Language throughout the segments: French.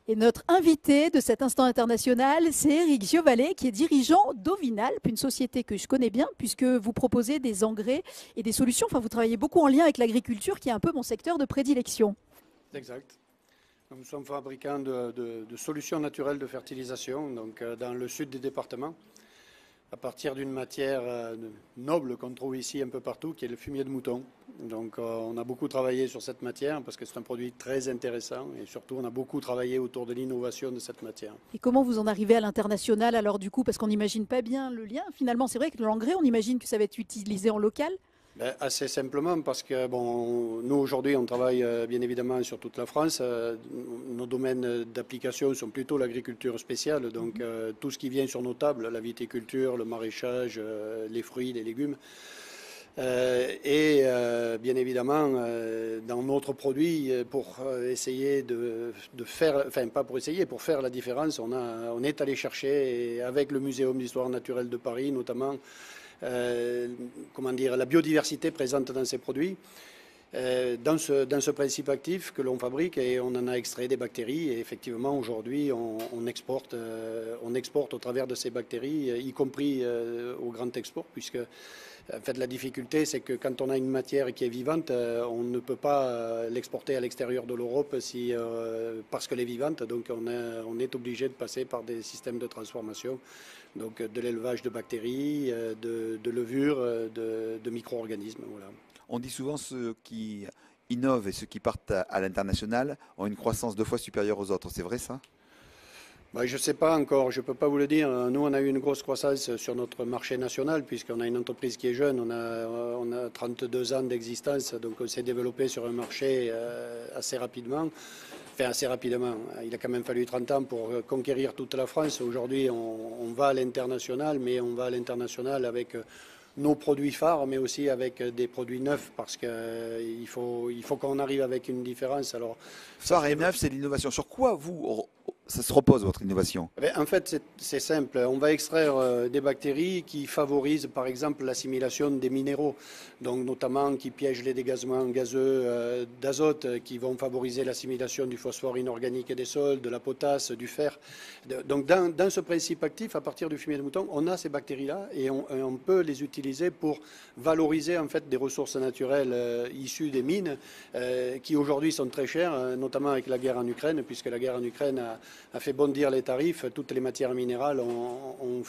Et notre invité de cet instant international, c'est Eric Giovalet, qui est dirigeant d'Ovinalp, une société que je connais bien, puisque vous proposez des engrais et des solutions. Enfin, vous travaillez beaucoup en lien avec l'agriculture, qui est un peu mon secteur de prédilection. Exact. Nous sommes fabricants de solutions naturelles de fertilisation donc, dans le sud du département, à partir d'une matière noble qu'on trouve ici un peu partout, qui est le fumier de mouton. Donc on a beaucoup travaillé sur cette matière parce que c'est un produit très intéressant et surtout on a beaucoup travaillé autour de l'innovation de cette matière. Et comment vous en arrivez à l'international alors du coup? Parce qu'on n'imagine pas bien le lien. Finalement, c'est vrai que l'engrais, on imagine que ça va être utilisé en local. Assez simplement parce que bon, nous aujourd'hui on travaille bien évidemment sur toute la France. Nos domaines d'application sont plutôt l'agriculture spéciale, donc tout ce qui vient sur nos tables, la viticulture, le maraîchage, les fruits, les légumes. Bien évidemment, dans notre produit, pour essayer de faire, enfin pas pour essayer, pour faire la différence, on est allé chercher, et avec le Muséum d'histoire naturelle de Paris notamment, comment dire, la biodiversité présente dans ces produits. Dans ce principe actif que l'on fabrique et on en a extrait des bactéries et effectivement aujourd'hui on exporte au travers de ces bactéries, y compris au grand export, puisque en fait la difficulté c'est que quand on a une matière qui est vivante, on ne peut pas l'exporter à l'extérieur de l'Europe parce qu'elle est vivante, donc on est obligé de passer par des systèmes de transformation, donc de l'élevage de bactéries, de levures, de micro-organismes. Voilà. On dit souvent ceux qui innovent et ceux qui partent à l'international ont une croissance 2 fois supérieure aux autres. C'est vrai ça? Je ne sais pas encore, je ne peux pas vous le dire. Nous, on a eu une grosse croissance sur notre marché national, puisqu'on a une entreprise qui est jeune, on a 32 ans d'existence, donc on s'est développé sur un marché assez rapidement. Enfin, assez rapidement. Il a quand même fallu 30 ans pour conquérir toute la France. Aujourd'hui, on va à l'international, mais on va à l'international avec nos produits phares, mais aussi avec des produits neufs, parce qu'il faut qu'on arrive avec une différence. Alors, Phare et neuf, c'est l'innovation. Sur quoi ça se repose votre innovation? en fait, c'est simple. On va extraire des bactéries qui favorisent, par exemple, l'assimilation des minéraux, donc notamment qui piègent les dégazements gazeux d'azote, qui vont favoriser l'assimilation du phosphore inorganique des sols, de la potasse, du fer. Donc, dans ce principe actif, à partir du fumier de mouton, on a ces bactéries-là et on peut les utiliser pour valoriser en fait des ressources naturelles issues des mines, qui aujourd'hui sont très chères, notamment avec la guerre en Ukraine, puisque la guerre en Ukraine a fait bondir les tarifs. Toutes les matières minérales ont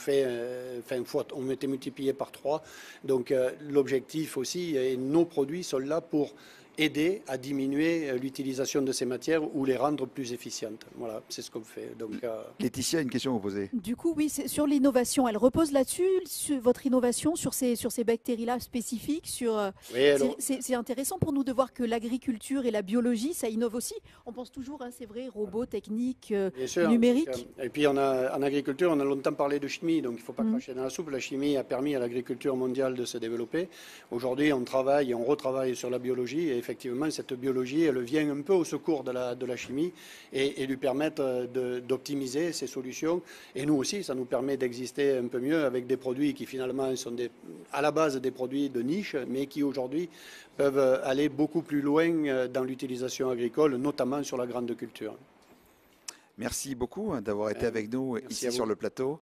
été multipliées par 3. Donc l'objectif aussi, et nos produits sont là pour aider à diminuer l'utilisation de ces matières ou les rendre plus efficientes. Voilà, c'est ce qu'on fait. Donc, Laetitia, une question à vous poser. Du coup, oui, c'est sur l'innovation. Elle repose là-dessus, votre innovation, sur ces bactéries-là spécifiques. oui, alors, C'est intéressant pour nous de voir que l'agriculture et la biologie, ça innove aussi. On pense toujours, hein, c'est vrai, robots, techniques, bien sûr, numériques. et puis en agriculture, on a longtemps parlé de chimie, donc il ne faut pas cracher dans la soupe. La chimie a permis à l'agriculture mondiale de se développer. Aujourd'hui, on travaille et on retravaille sur la biologie. Et effectivement, cette biologie, elle vient un peu au secours de la chimie et lui permettre d'optimiser ses solutions. Et nous aussi, ça nous permet d'exister un peu mieux avec des produits qui finalement sont à la base des produits de niche, mais qui aujourd'hui peuvent aller beaucoup plus loin dans l'utilisation agricole, notamment sur la grande culture. Merci beaucoup d'avoir été avec nous ici sur le plateau.